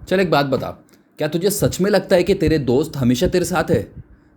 चल एक बात बता, क्या तुझे सच में लगता है कि तेरे दोस्त हमेशा तेरे साथ है?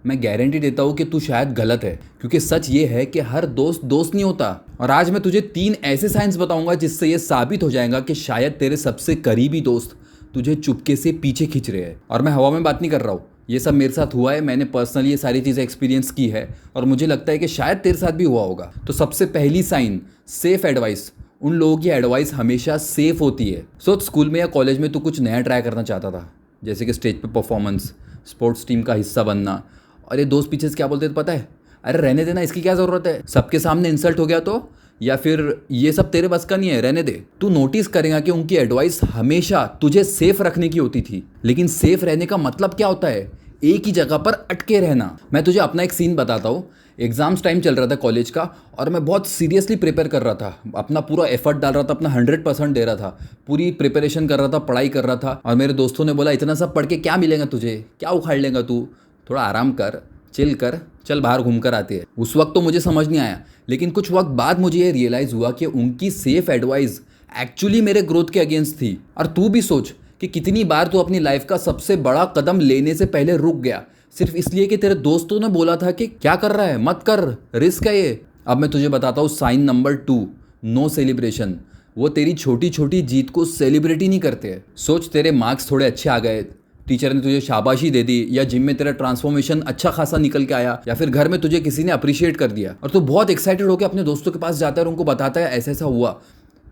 मैं गारंटी देता हूँ कि तू शायद गलत है, क्योंकि सच ये है कि हर दोस्त दोस्त नहीं होता। और आज मैं तुझे 3 ऐसे साइंस बताऊंगा जिससे ये साबित हो जाएगा कि शायद तेरे सबसे करीबी दोस्त तुझे चुपके से पीछे खींच रहे हैं। और मैं हवा में बात नहीं कर रहा हूँ, ये सब मेरे साथ हुआ है, मैंने पर्सनली ये सारी चीज़ें एक्सपीरियंस की है और मुझे लगता है कि शायद तेरे साथ भी हुआ होगा। तो सबसे पहली साइन, सेफ एडवाइस। उन लोगों की एडवाइस हमेशा सेफ होती है। सोच, स्कूल में या कॉलेज में तू कुछ नया ट्राई करना चाहता था, जैसे कि स्टेज पे परफॉर्मेंस, स्पोर्ट्स टीम का हिस्सा बनना, और ये दोस्त पीछे से क्या बोलते थे पता है? अरे रहने देना, इसकी क्या ज़रूरत है, सबके सामने इंसल्ट हो गया तो, या फिर ये सब तेरे बस का नहीं है, रहने दे। तू नोटिस करेगा कि उनकी एडवाइस हमेशा तुझे सेफ रखने की होती थी। लेकिन सेफ रहने का मतलब क्या होता है? एक ही जगह पर अटके रहना। मैं तुझे अपना एक सीन बताता हूँ। एग्जाम्स टाइम चल रहा था कॉलेज का, और मैं बहुत सीरियसली प्रिपेयर कर रहा था, अपना पूरा एफर्ट डाल रहा था, अपना 100% दे रहा था, पूरी प्रिपरेशन कर रहा था, पढ़ाई कर रहा था। और मेरे दोस्तों ने बोला, इतना सब पढ़ के क्या मिलेगा तुझे, क्या उखाड़ लेगा तू, थोड़ा आराम कर, चिल कर, चल बाहर घूम कर आते हैं। उस वक्त तो मुझे समझ नहीं आया, लेकिन कुछ वक्त बाद मुझे ये रियलाइज़ हुआ कि उनकी सेफ एडवाइस एक्चुअली मेरे ग्रोथ के अगेंस्ट थी। और तू भी सोच कि कितनी बार तू अपनी लाइफ का सबसे बड़ा कदम लेने से पहले रुक गया, सिर्फ इसलिए कि तेरे दोस्तों ने बोला था कि क्या कर रहा है, मत कर, रिस्क है ये। अब मैं तुझे बताता हूँ साइन नंबर 2, नो सेलिब्रेशन। वो तेरी छोटी छोटी जीत को सेलिब्रेट ही नहीं करते। सोच, तेरे मार्क्स थोड़े अच्छे आ गए, टीचर ने तुझे शाबाशी दे दी, या जिम में तेरा ट्रांसफॉर्मेशन अच्छा खासा निकल के आया, या फिर घर में तुझे किसी ने अप्रिशिएट कर दिया, और तू बहुत एक्साइटेड होकर अपने दोस्तों के पास जाता है और उनको बताता है ऐसा ऐसा हुआ,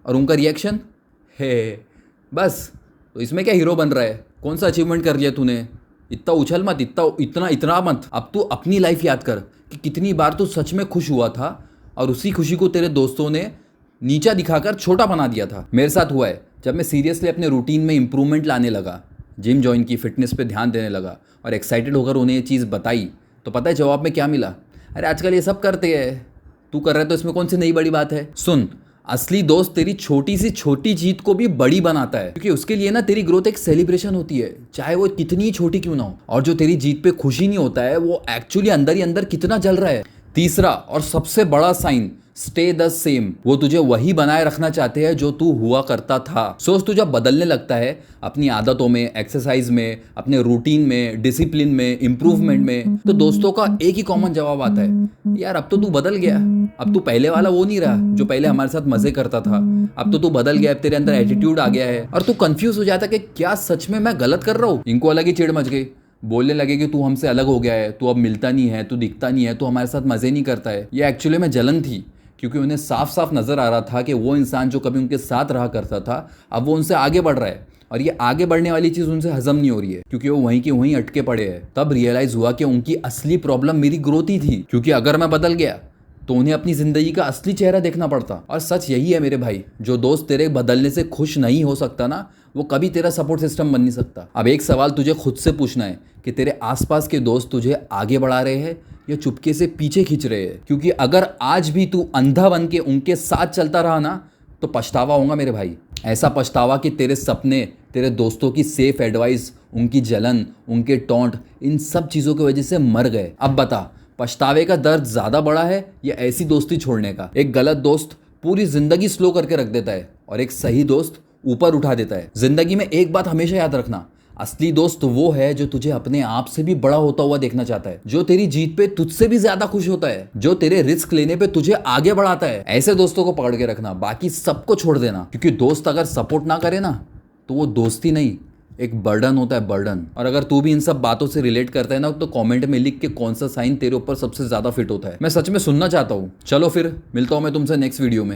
और उनका रिएक्शन है बस। तो इसमें क्या हीरो बन रहा है, कौन सा अचीवमेंट कर लिया तूने, इतना उछल मत, इतना मत। अब तू अपनी लाइफ याद कर कि कितनी बार तू सच में खुश हुआ था और उसी खुशी को तेरे दोस्तों ने नीचा दिखाकर छोटा बना दिया था। मेरे साथ हुआ है, जब मैं सीरियसली अपने रूटीन में इंप्रूवमेंट लाने लगा, जिम ज्वाइन की, फिटनेस पे ध्यान देने लगा और एक्साइटेड होकर उन्हें ये चीज़ बताई, तो पता है जवाब में क्या मिला? अरे आजकल ये सब करते हैं, तू कर रहा है तो इसमें कौन सी नई बड़ी बात है। सुन, असली दोस्त तेरी छोटी सी छोटी जीत को भी बड़ी बनाता है, क्योंकि उसके लिए ना तेरी ग्रोथ एक सेलिब्रेशन होती है, चाहे वो कितनी छोटी क्यों ना हो। और जो तेरी जीत पे खुशी नहीं होता है, वो एक्चुअली अंदर ही अंदर कितना जल रहा है। तीसरा और सबसे बड़ा साइन, स्टे द सेम। वो तुझे वही बनाए रखना चाहते हैं जो तू हुआ करता था। सोच, तू जब बदलने लगता है अपनी आदतों में, एक्सरसाइज में, अपने रूटीन में, डिसिप्लिन में, इंप्रूवमेंट में, तो दोस्तों का एक ही कॉमन जवाब आता है, यार अब तो तू बदल गया, अब तू पहले वाला वो नहीं रहा जो पहले हमारे साथ मजे करता था, अब तो तू बदल गया, अब तेरे अंदर एटीट्यूड आ गया है। और तू कंफ्यूज हो जाता कि क्या सच में मैं गलत कर रहा हूँ। इनको अलग ही चिढ़ मच गई, बोलने लगे कि तू हमसे अलग हो गया है, तू अब मिलता नहीं है, तू दिखता नहीं है, तू हमारे साथ मजे नहीं करता है। ये एक्चुअली में जलन थी, क्योंकि उन्हें साफ साफ नजर आ रहा था कि वो इंसान जो कभी उनके साथ रहा करता था, अब वो उनसे आगे बढ़ रहा है, और ये आगे बढ़ने वाली चीज उनसे हजम नहीं हो रही है, क्योंकि वो वहीं की वहीं अटके पड़े हैं। तब रियलाइज हुआ कि उनकी असली प्रॉब्लम मेरी ग्रोथ ही थी, क्योंकि अगर मैं बदल गया तो उन्हें अपनी जिंदगी का असली चेहरा देखना पड़ता। और सच यही है मेरे भाई, जो दोस्त तेरे बदलने से खुश नहीं हो सकता ना, वो कभी तेरा सपोर्ट सिस्टम बन नहीं सकता। अब एक सवाल तुझे खुद से पूछना है कि तेरे आसपास के दोस्त तुझे आगे बढ़ा रहे हैं या चुपके से पीछे खींच रहे हैं? क्योंकि अगर आज भी तू अंधा बन के उनके साथ चलता रहा ना, तो पछतावा होगा मेरे भाई। ऐसा पछतावा कि तेरे सपने, तेरे दोस्तों की सेफ एडवाइस, उनकी जलन, उनके टॉन्ट, इन सब चीज़ों की वजह से मर गए। अब बता, पछतावे का दर्द ज़्यादा बड़ा है या ऐसी दोस्ती छोड़ने का? एक गलत दोस्त पूरी जिंदगी स्लो करके रख देता है, और एक सही दोस्त ऊपर उठा देता है। जिंदगी में एक बात हमेशा याद रखना, असली दोस्त वो है जो तुझे अपने आप से भी बड़ा होता हुआ देखना चाहता है, जो तेरी जीत पे तुझसे भी ज्यादा खुश होता है, जो तेरे रिस्क लेने पे तुझे आगे बढ़ाता है। ऐसे दोस्तों को पकड़ के रखना, बाकी सबको छोड़ देना, क्योंकि दोस्त अगर सपोर्ट ना करे ना, तो वो दोस्ती नहीं, एक बर्डन होता है, बर्डन। और अगर तू भी इन सब बातों से रिलेट करता है ना, तो कमेंट में लिख के कौन सा साइन तेरे ऊपर सबसे ज्यादा फिट होता है, मैं सच में सुनना चाहता हूँ। चलो फिर मिलता हूँ मैं तुमसे नेक्स्ट वीडियो में।